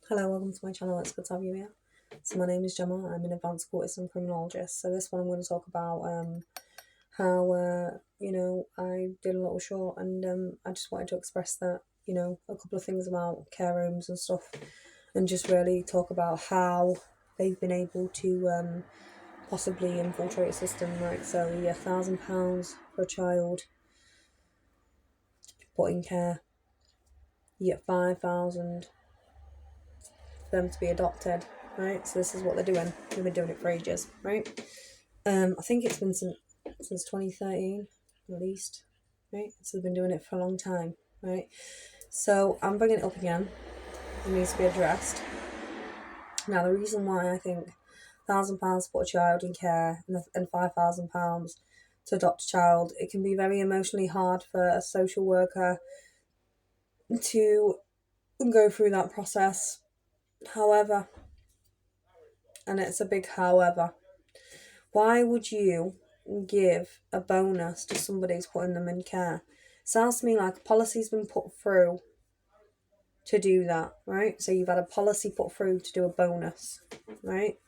Hello, welcome to my channel. It's good to have you here. So my name is Gemma. I'm an advanced courtist and criminologist. So this one I'm going to talk about how I did a little short, and I just wanted to express that a couple of things about care homes and stuff, and just really talk about how they've been able to possibly infiltrate a system. Right, so you get £1,000 for a child put in care. You get 5,000 for them to be adopted. Right, so this is what they're doing. They've been doing it for ages. Right. I think it's been since 2013, at least, right? So they've been doing it for a long time, right? So I'm bringing it up again. It needs to be addressed. Now, the reason why I think £1,000 to put a child in care and £5,000 to adopt a child, it can be very emotionally hard for a social worker to go through that process. However, and it's a big however, why would you give a bonus to somebody who's putting them in care? Sounds to me like a policy's been put through to do that, right? So you've had a policy put through to do a bonus, right?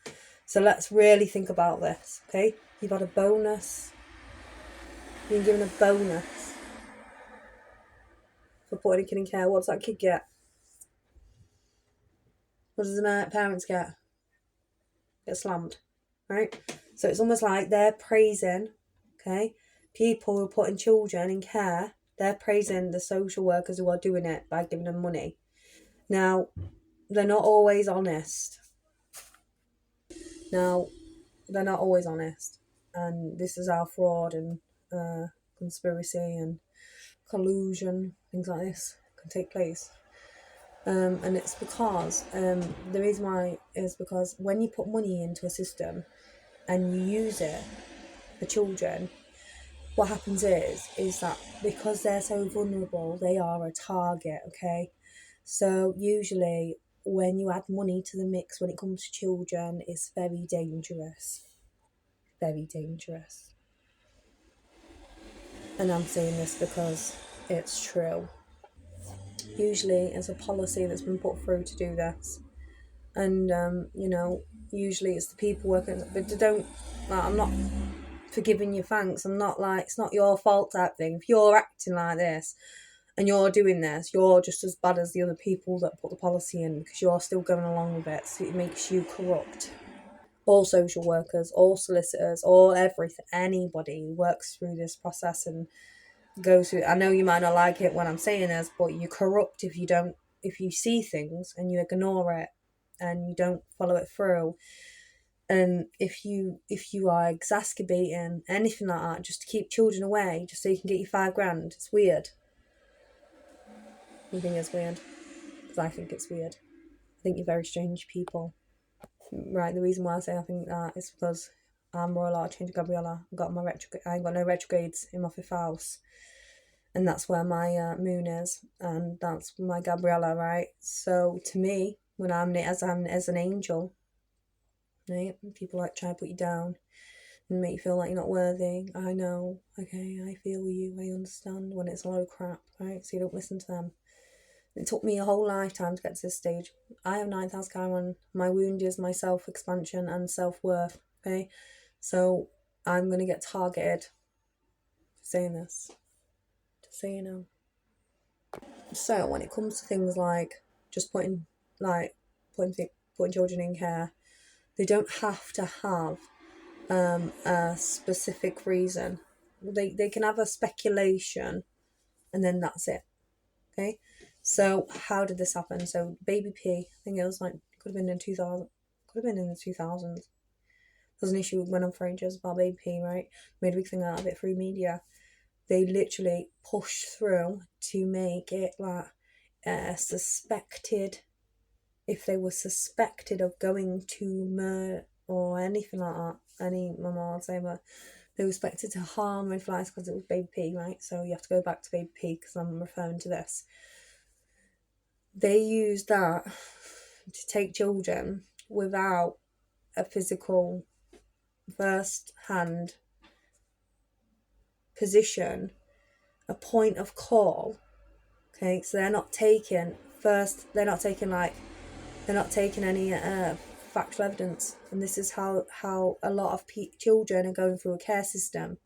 So let's really think about this, okay? You've had a bonus. You've been given a bonus for putting a kid in care. What does that kid get? What does the parents get? Get slammed, right? So it's almost like they're praising, okay, people who are putting children in care. They're praising the social workers who are doing it by giving them money. Now, they're not always honest. And this is how fraud and conspiracy and collusion, things like this, can take place. And it's because the reason why is because when you put money into a system and you use it for children, what happens is that because they're so vulnerable, they are a target, okay? So usually when you add money to the mix when it comes to children, it's very dangerous. Very dangerous. And I'm saying this because it's true. Usually it's a policy that's been put through to do this. And, usually it's the people working, but they don't, I'm not forgiving you, thanks. I'm not like, it's not your fault type thing. If you're acting like this and you're doing this, you're just as bad as the other people that put the policy in because you're still going along with it. So it makes you corrupt. All social workers, all solicitors, all everything, anybody who works through this process and goes through. I know you might not like it when I'm saying this, but you're corrupt if you see things and you ignore it and you don't follow it through. And if you are exacerbating anything like that just to keep children away, just so you can get your £5,000, it's weird. You think it's weird? Because I think it's weird. I think you're very strange people. Right, the reason why I say I think that is because I'm Royal Archangel Gabriella. I ain't got no retrogrades in my 5th house. And that's where my moon is. And that's my Gabriella, right? So to me, when I'm as an angel, right, people like try to put you down and make you feel like you're not worthy. I know, okay, I feel you, I understand when it's a load of crap, right? So you don't listen to them. It took me a whole lifetime to get to this stage. I have 9th house Chiron. My wound is my self-expansion and self-worth, okay? So I'm going to get targeted for saying this, just so you know. So when it comes to things like just putting children in care, they don't have to have a specific reason. They can have a speculation, and then that's it. Okay. So how did this happen? So BabyP, I think it was like could have been in 2000, could have been in the 2000s. There was an issue went on for ages about BabyP, right? Made a big thing out of it through media. They literally pushed through to make it like suspected. If they were suspected of going to murder or anything like that, I'd say, but they were suspected to harm red flags because it was BabyP, right? So you have to go back to BabyP because I'm referring to this. They used that to take children without a physical first-hand position, a point of call. Okay, so they're not taking like They're not taking any factual evidence, and this is how a lot of children are going through a care system,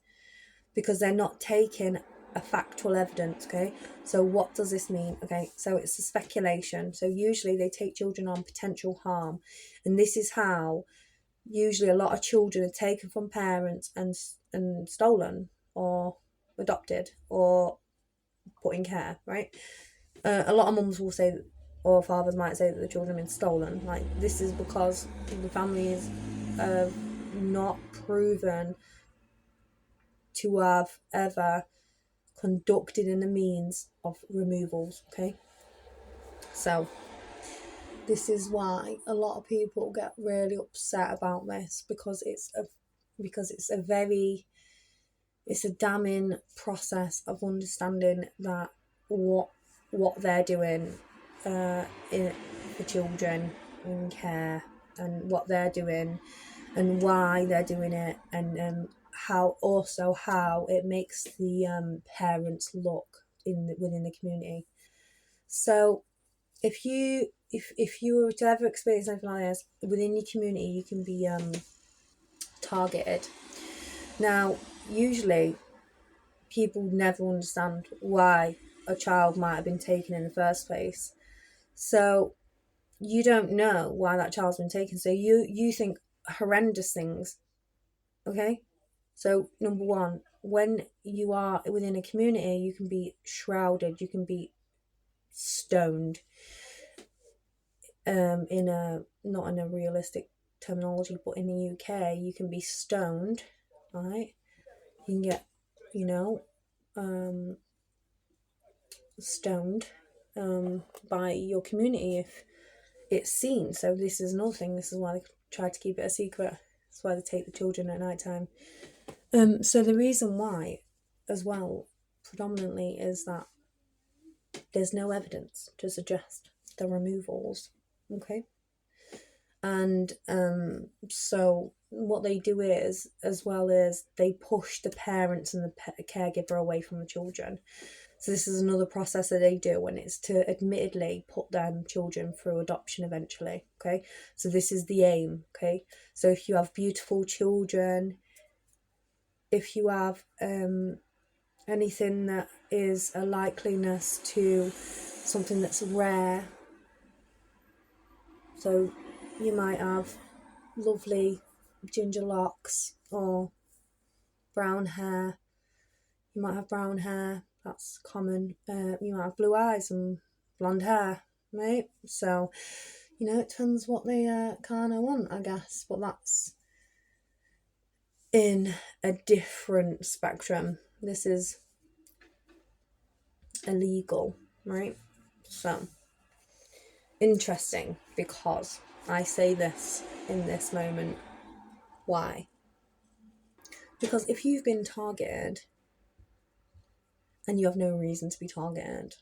because they're not taking a factual evidence. Okay, so what does this mean? Okay, so it's a speculation. So usually they take children on potential harm, and this is how usually a lot of children are taken from parents and stolen or adopted or put in care, right? A lot of mums will say, or fathers might say, that the children have been stolen. Like, this is because the family is not proven to have ever conducted in the means of removals. Okay, so this is why a lot of people get really upset about this, because it's a damning process of understanding that what they're doing for children in care, and what they're doing and why they're doing it, and how it makes the parents look within the community. So if you were to ever experience something like this within your community, you can be targeted. Now, usually people never understand why a child might have been taken in the first place. So you don't know why that child's been taken. So you think horrendous things. Okay? So number one, when you are within a community, you can be shrouded, you can be stoned. In a not in a realistic terminology, but in the UK, you can be stoned, right? You can get, stoned by your community if it's seen. So this is another thing. This is why they try to keep it a secret. That's why they take the children at night time. So the reason why, as well, predominantly, is that there's no evidence to suggest the removals. Okay. And so what they do is, as well as, they push the parents and the caregiver away from the children. So this is another process that they do, and it's to admittedly put them children through adoption eventually. Okay, so this is the aim. Okay, so if you have beautiful children, if you have anything that is a likeliness to something that's rare, so you might have lovely ginger locks or brown hair. You might have brown hair, that's common. You might have blue eyes and blonde hair, right? So, it depends what they kind of want, I guess. But that's in a different spectrum. This is illegal, right? So, interesting, because I say this in this moment. Why? Because if you've been targeted and you have no reason to be targeted,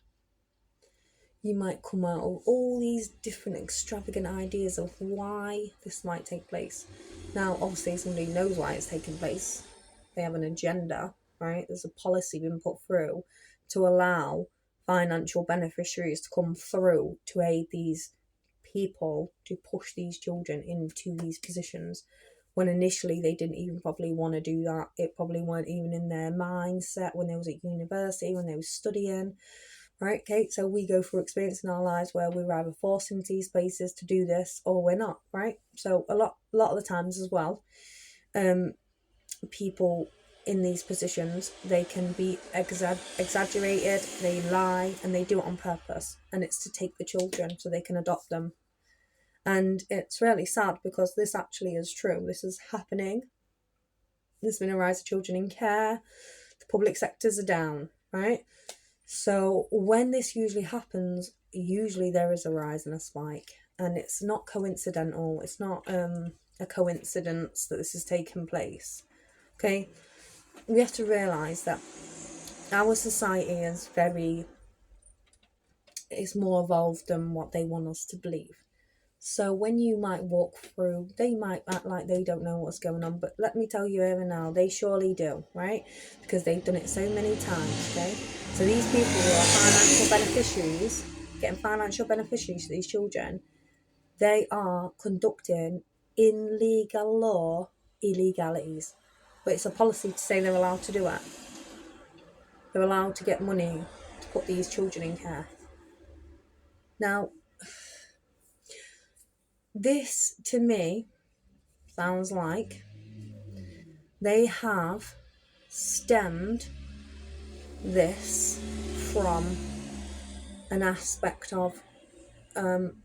you might come out of all these different extravagant ideas of why this might take place. Now, obviously, somebody knows why it's taking place. They have an agenda, right? There's a policy being put through to allow financial beneficiaries to come through to aid these people, to push these children into these positions, when initially they didn't even probably want to do that. It probably weren't even in their mindset when they was at university, when they was studying. Right, okay, so we go through experience in our lives where we're either forced into these places to do this or we're not, right? So a lot of the times as well, people in these positions, they can be exaggerated, they lie, and they do it on purpose, and it's to take the children so they can adopt them. And it's really sad, because this actually is true. This is happening. There's been a rise of children in care. The public sectors are down, right? So when this usually happens, usually there is a rise and a spike, and it's not coincidental. It's not a coincidence that this has taken place. Okay, we have to realise that our society is more evolved than what they want us to believe. So when you might walk through, they might act like they don't know what's going on, but let me tell you here and now, they surely do, right? Because they've done it so many times, okay? So these people who are financial beneficiaries, getting financial beneficiaries for these children, they are conducting in legal law illegalities. But it's a policy to say they're allowed to do it. They're allowed to get money to put these children in care. Now, this to me sounds like they have stemmed this from an aspect of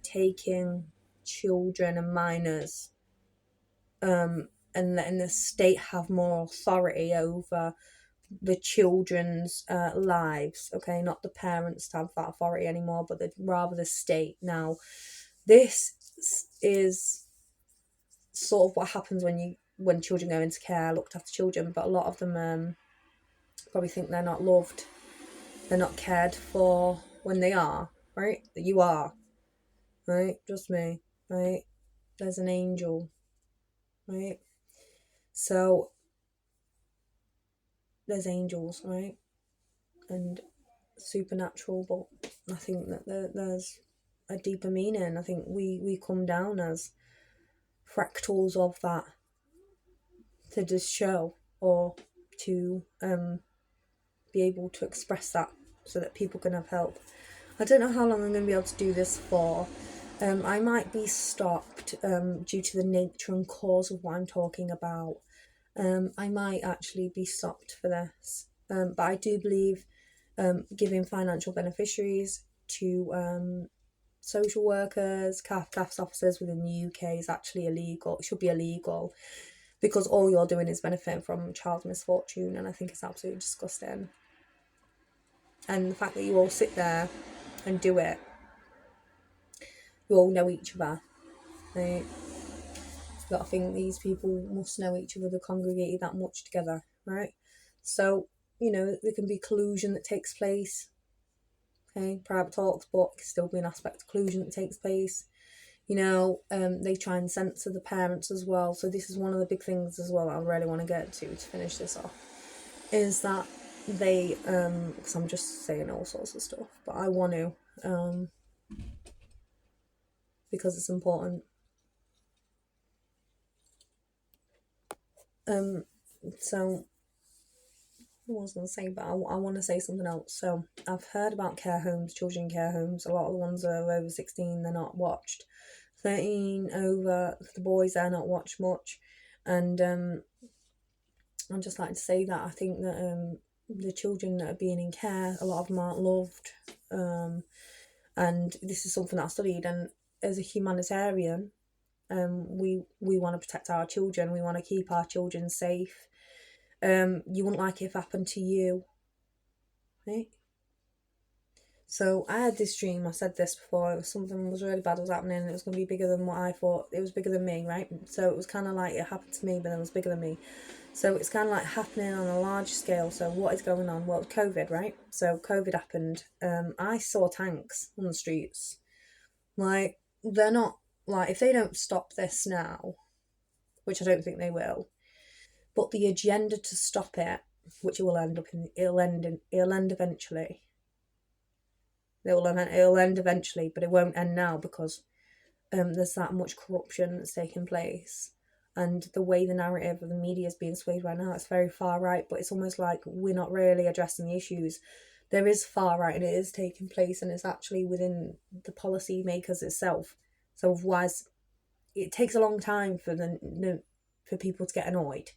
taking children and minors and letting the state have more authority over the children's lives. Okay, not the parents to have that authority anymore, but rather the state. Now, this is sort of what happens when children go into care, looked after children, but a lot of them probably think they're not loved, they're not cared for when they are, right? That you are, right? Just me, right? There's an angel, right? So there's angels, right? And supernatural, but I think that there's a deeper meaning. I think we come down as fractals of that to just show or to be able to express that so that people can have help. I don't know how long I'm going to be able to do this for. I might be stopped due to the nature and cause of what I'm talking about. I might actually be stopped for this. But I do believe giving financial beneficiaries to social workers, CAFS officers within the UK is actually illegal. It should be illegal because all you're doing is benefiting from child misfortune, and I think it's absolutely disgusting. And the fact that you all sit there and do it, you all know each other. Right? You've got to think these people must know each other. They're congregated that much together, right? So, there can be collusion that takes place. Okay, private talks, but it can still be an aspect of collusion that takes place. They try and censor the parents as well. So this is one of the big things as well I really want to get to finish this off, is that they, because I'm just saying all sorts of stuff, but I want to, because it's important. So I was going to say, but I want to say something else. So I've heard about care homes, children care homes. A lot of the ones are over 16, they're not watched. 13 over, for the boys, they're not watched much. And I'd just like to say that I think that the children that are being in care, a lot of them aren't loved. And this is something that I studied. And as a humanitarian, we want to protect our children. We want to keep our children safe. You wouldn't like it if it happened to you, right? So I had this dream, I said this before, it was something was really bad was happening, it was going to be bigger than what I thought, it was bigger than me, right? So it was kind of like it happened to me, but it was bigger than me. So it's kind of like happening on a large scale. So what is going on? Well, COVID, right? So COVID happened. I saw tanks on the streets. Like, they're not, like, if they don't stop this now, which I don't think they will, but the agenda to stop it, which it will end up in, it'll end eventually. It'll end eventually, but it won't end now because there's that much corruption that's taking place. And the way the narrative of the media is being swayed right now, it's very far right, but it's almost like we're not really addressing the issues. There is far right and it is taking place, and it's actually within the policy makers itself. So otherwise, it takes a long time for for people to get annoyed.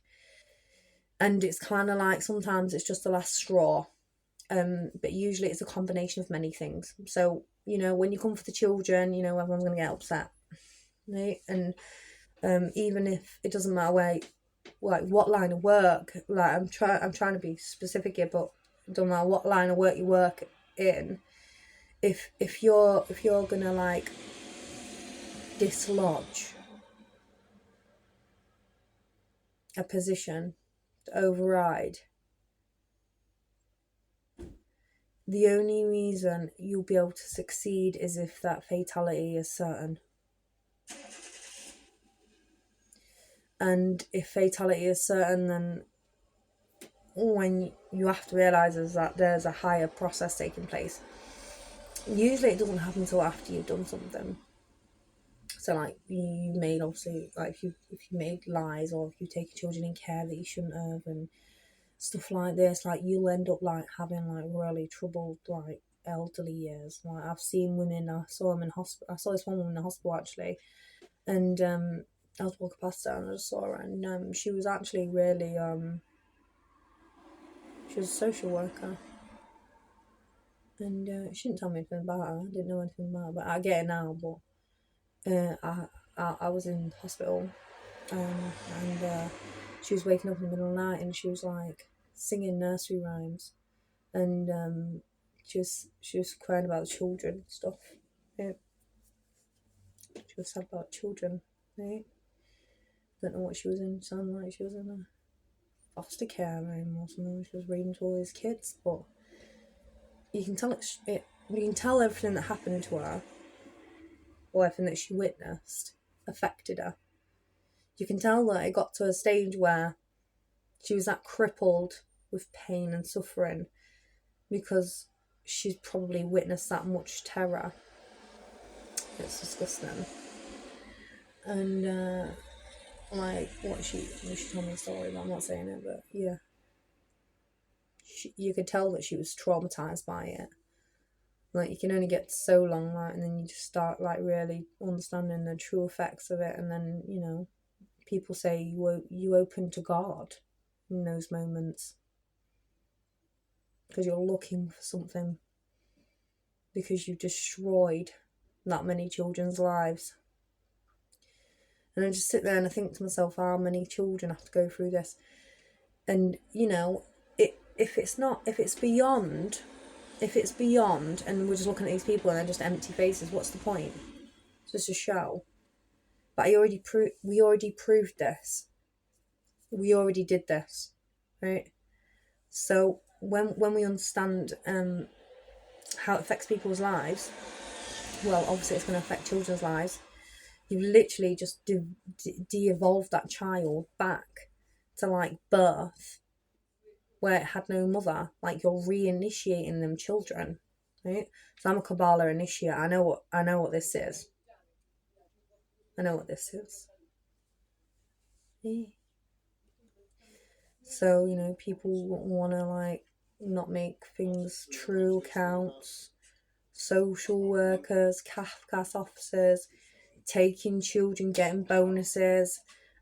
And it's kind of like sometimes it's just the last straw. But usually it's a combination of many things. So, when you come for the children, everyone's going to get upset, right? And even if it doesn't matter what line of work, like I'm trying to be specific here, but it doesn't matter what line of work you work in, if you're gonna like dislodge a position to override, the only reason you'll be able to succeed is if that fatality is certain. And if fatality is certain, then when you have to realise is that there's a higher process taking place. Usually it doesn't happen until after you've done something. So like you made, obviously, like if you made lies, or if you take children in care that you shouldn't have, and stuff like this, like you'll end up like having like really troubled like elderly years. Like I've seen women, I saw them in hospital. I saw this one woman in the hospital actually, and I was walking past her and I just saw her, and she was actually really she was a social worker, and she didn't tell me anything about her. I didn't know anything about her, but I get it now. But I was in hospital, and she was waking up in the middle of the night, and she was like singing nursery rhymes, and she was crying about the children and stuff. Yeah. She was sad about children, right? Don't know what she was in. Sounded like she was in a foster care home or something. She was reading to all these kids, but you can tell you can tell everything that happened to her, or everything that she witnessed, affected her. You can tell that it got to a stage where she was that crippled with pain and suffering because she's probably witnessed that much terror. It's disgusting. And like what she told me a story, but I'm not saying it, but yeah, you could tell that she was traumatized by it. Like you can only get so long, like, and then you just start like really understanding the true effects of it, and then people say you open to God in those moments because you're looking for something, because you've destroyed that many children's lives. And I just sit there and I think to myself, how many children have to go through this? And if it's beyond, and we're just looking at these people and they're just empty faces, what's the point? It's just a show. But we already proved this. We already did this, right? So when we understand how it affects people's lives, well, obviously it's going to affect children's lives. You've literally just de-evolved that child back to like birth, where it had no mother. Like you're reinitiating them children, right? So I'm a Kabbalah initiate. I know what this is. I know what this is. Yeah. So people want to like not make things true accounts, social workers, CAS officers, taking children, getting bonuses.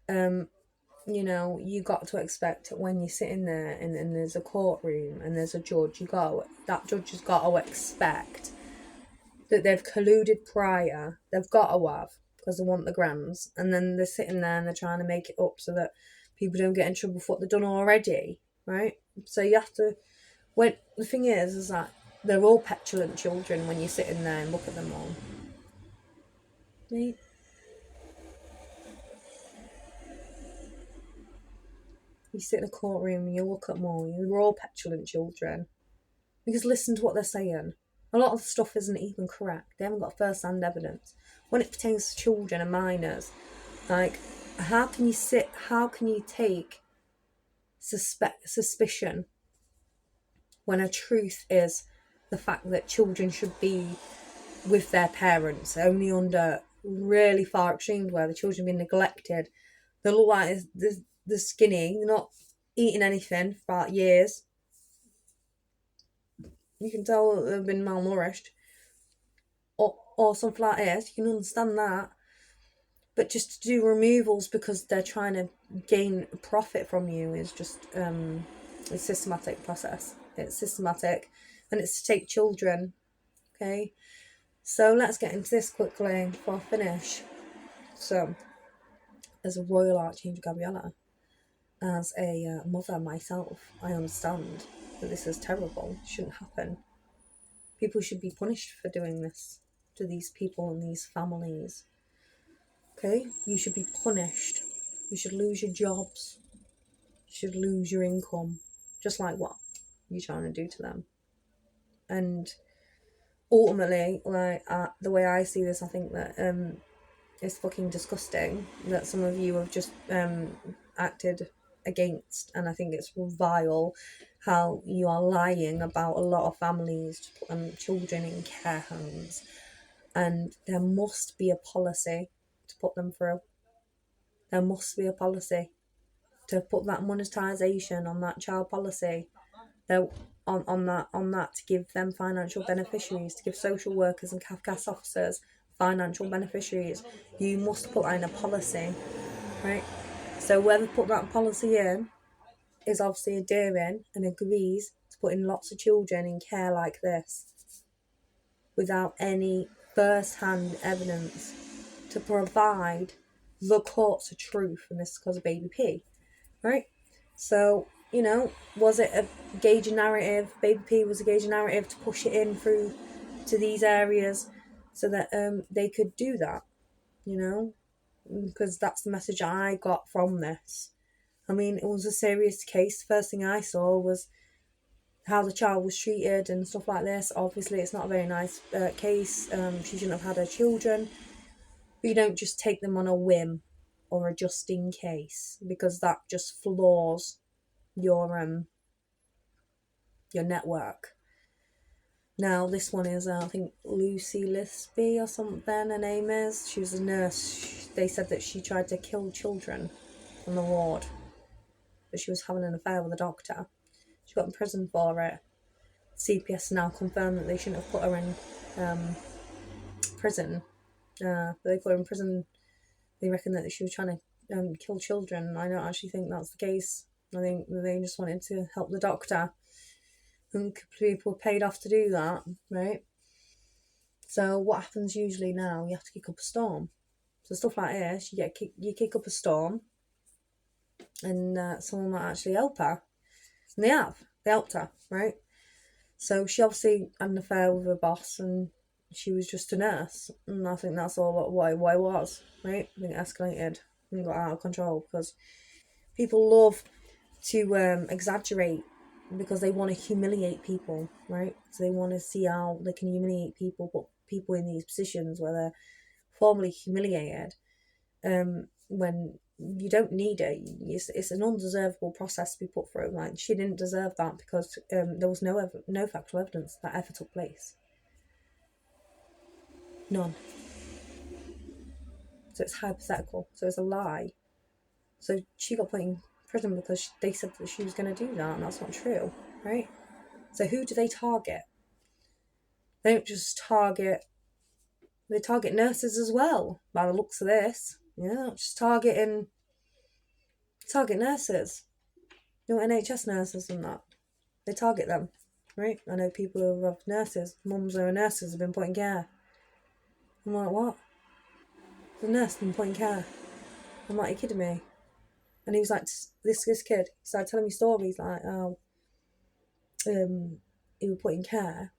You got to expect when you're sitting there and there's a courtroom and there's a judge, that judge has got to expect that they've colluded prior. They've got to have, because they want the grams, and then they're sitting there and they're trying to make it up so that people don't get in trouble for what they've done already, right? So you have to. When the thing is that they're all petulant children when you're sitting there and look at them all. Right? You sit in a courtroom and you look at them all. You're all petulant children. Because listen to what they're saying. A lot of the stuff isn't even correct. They haven't got first-hand evidence. When it pertains to children and minors, like, how can you take suspicion when a truth is the fact that children should be with their parents, only under really far extremes where the children have been neglected. They look like they're skinny, they're not eating anything for about years. You can tell that they've been malnourished. Or something like this, you can understand that. But just to do removals because they're trying to gain profit from you is just a systematic process. It's systematic, and it's to take children. Okay, so let's get into this quickly before I finish. So, as a Royal Archangel Gabriella, as a mother myself, I understand that this is terrible. It shouldn't happen. People should be punished for doing this to these people and these families. Okay? You should be punished. You should lose your jobs. You should lose your income. Just like what you're trying to do to them. And ultimately, like the way I see this, I think that it's fucking disgusting that some of you have just acted against, and I think it's vile how you are lying about a lot of families to put children in care homes. And there must be a policy. put them through. There must be a policy to put that monetisation on that child policy. On that to give them financial beneficiaries, to give social workers and CAFCAS officers financial beneficiaries. You must put that in a policy, right? So whoever put that policy in is obviously adhering and agrees to put in lots of children in care like this without any first-hand evidence to provide the courts a truth, and this is because of BabyP, right? So, was it a gauge narrative? BabyP was a gauge narrative to push it in through to these areas so that they could do that, because that's the message I got from this. I mean, it was a serious case. First thing I saw was how the child was treated and stuff like this. Obviously, it's not a very nice case. She shouldn't have had her children. But you don't just take them on a whim or a just in case, because that just flaws your network. Now this one is I think Lucy Lisby or something her name is. She was a nurse. They said that she tried to kill children on the ward, but she was having an affair with a doctor. She got in prison for it. CPS now confirmed that they shouldn't have put her in prison. They put her in prison. They reckon that she was trying to kill children. I don't actually think that's the case. I think they just wanted to help the doctor, and people paid off to do that, right? So what happens usually now? You have to kick up a storm. So stuff like this, you kick up a storm, and someone might actually help her, and they helped her, right? So she obviously had an affair with her boss, and she was just a nurse, and I think that's all what it was, right? I think it escalated and got out of control because people love to exaggerate because they want to humiliate people, right? So they want to see how they can humiliate people, put people in these positions where they're formally humiliated, when you don't need it. It's an undeservable process to be put through. Like, she didn't deserve that because there was no factual evidence that ever took place. None. So it's hypothetical. So it's a lie. So she got put in prison because they said that she was going to do that, and that's not true, right? So who do they target? They don't just target. They target nurses as well, by the looks of this. Yeah, just target nurses. NHS nurses and that. They target them, right? I know people who have nurses, mums who are nurses, have been put in care. I'm like, what? The nurse been put in care. I'm like, you're kidding me? And he was like, this kid, he started telling me stories like how he was put in care,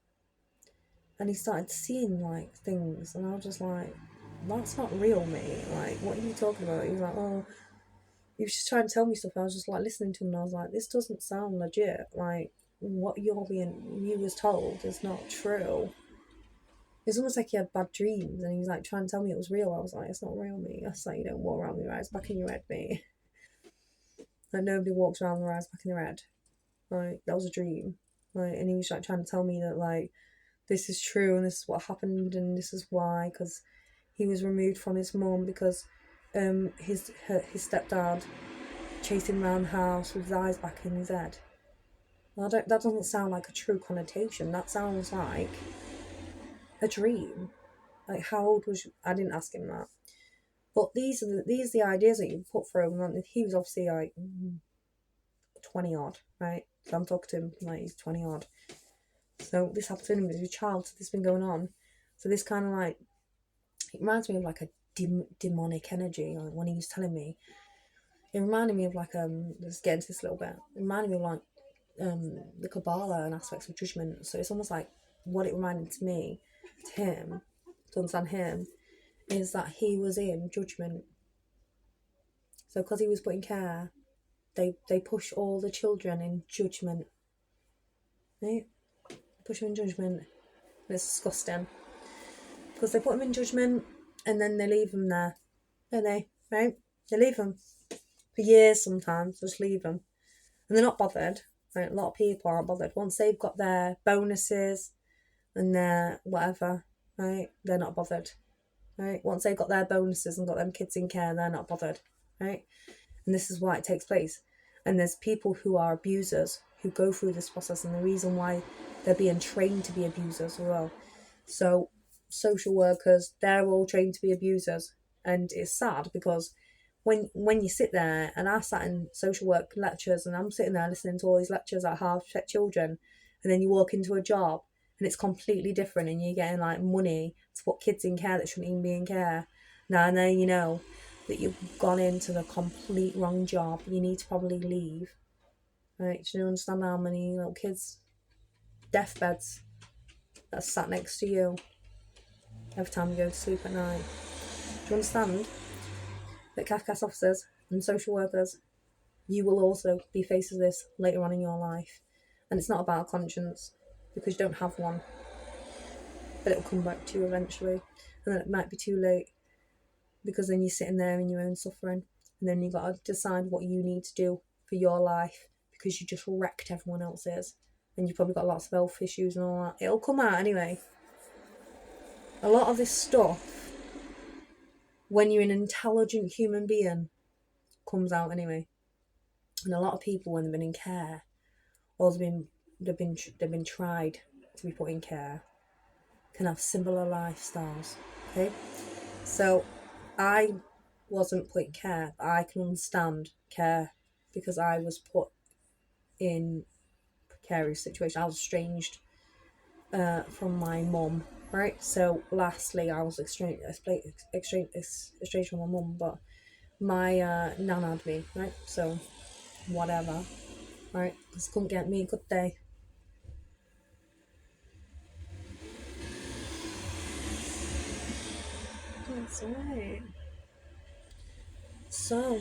and he started seeing like things, and I was just like, that's not real, mate. Like, what are you talking about? He was like, oh, he was just trying to tell me stuff. I was just like listening to him, and I was like, this doesn't sound legit. Like, what you was told is not true. It's almost like he had bad dreams, and he was like trying to tell me it was real. I was like, it's not real, mate. That's like, you don't walk around with your eyes back in your head, mate. Like, nobody walks around with their eyes back in their head. Like, that was a dream. Like, and he was like trying to tell me that like this is true and this is what happened and this is why, because he was removed from his mum because his stepdad chased him around the house with his eyes back in his head. Well, that doesn't sound like a true connotation. That sounds like a dream. Like, how old was you? I didn't ask him that. But these are the ideas that you put through him. He was obviously like 20 odd, right? So I'm talking to him like he's 20 odd. So this happened to him as a child. So this has been going on. So this kind of like, it reminds me of like a demonic energy. Like when he was telling me, it reminded me of like let's get into this a little bit. It reminded me of like the Kabbalah and aspects of judgment. So it's almost like what it reminded to me, to him, to understand him, is that he was in judgment. So because he was put in care, they push all the children in judgment. Right? Push them in judgment. And it's disgusting. Because they put them in judgment and then they leave them there. Don't they? Right? They leave them for years sometimes. Just leave them. And they're not bothered. Right? A lot of people aren't bothered. Once they've got their bonuses and their whatever, right? They're not bothered. right? Once they've got their bonuses and got them kids in care, they're not bothered, right? And this is why it takes place. And there's people who are abusers who go through this process, and the reason why they're being trained to be abusers as well. So social workers, they're all trained to be abusers, and it's sad because when you sit there, and I sat in social work lectures, and I'm sitting there listening to all these lectures at half check children, and then you walk into a job and it's completely different, and you're getting like money to put kids in care that shouldn't even be in care. Now and then you know that you've gone into the complete wrong job. You need to probably leave. Right? Do you understand how many little kids' deathbeds that sat next to you every time you go to sleep at night? Do you understand that CAFCAS officers and social workers, you will also be faced with this later on in your life? And it's not about conscience, because you don't have one. But it'll come back to you eventually. And then it might be too late, because then you're sitting there in your own suffering. And then you've got to decide what you need to do for your life, because you just wrecked everyone else's. And you've probably got lots of health issues and all that. It'll come out anyway. A lot of this stuff, when you're an intelligent human being, comes out anyway. And a lot of people, when they've been in care, or they've been tried to be put in care, can have similar lifestyles. Okay, so I wasn't put in care, but I can understand care because I was put in a precarious situation. I was estranged from my mum, right? So lastly, I was estranged from my mum, but my nan had me, right? So whatever, right? Because couldn't get me, could they? That's right. So,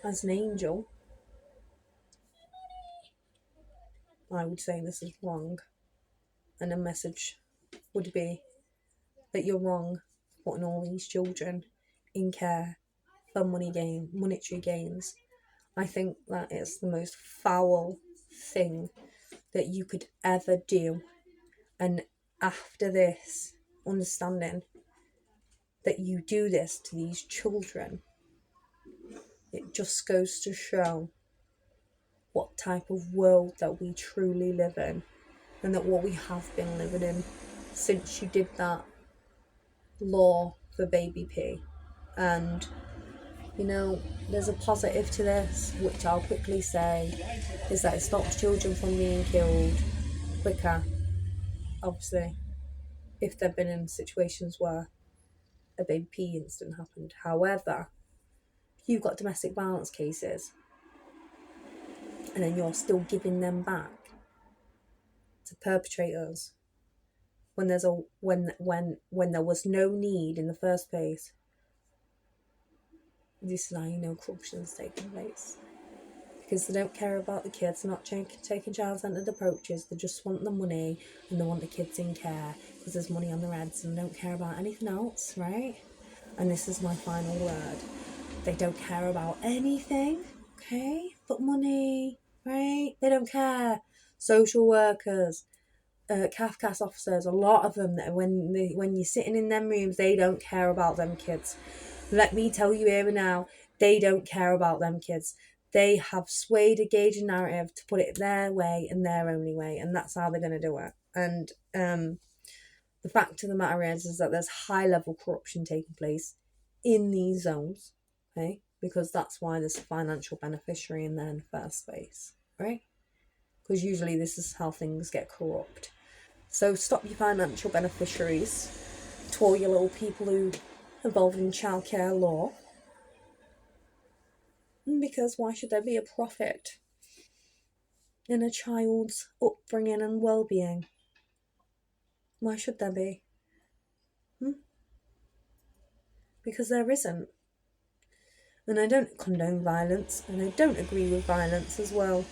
as an angel, I would say this is wrong, and the message would be that you're wrong for putting all these children in care for monetary gains. I think that is the most foul thing that you could ever do. And after this, understanding that you do this to these children, it just goes to show what type of world that we truly live in, and that what we have been living in since you did that law for BabyP. And you know, there's a positive to this, which I'll quickly say, is that it stops children from being killed quicker, obviously, if they've been in situations where a BabyP incident happened. However, if you've got domestic violence cases and then you're still giving them back to perpetrators when there was no need in the first place, this is how you know corruption is taking place. Because they don't care about the kids, they're not taking child-centred approaches, they just want the money and they want the kids in care because there's money on their heads, and they don't care about anything else, right? And this is my final word. They don't care about anything, okay, but money, right? They don't care. Social workers, CAFCAS officers, a lot of them, when you're sitting in them rooms, they don't care about them kids. Let me tell you here and now, they don't care about them kids. They have swayed a gauge and narrative to put it their way and their only way, and that's how they're going to do it. And the fact of the matter is that there's high level corruption taking place in these zones, okay? Because that's why there's a financial beneficiary in there in the first place, right? Because usually this is how things get corrupt. So stop your financial beneficiaries to all your little people who are involved in childcare law. Because why should there be a profit in a child's upbringing and well-being? Why should there be? Because there isn't. And I don't condone violence, and I don't agree with violence as well.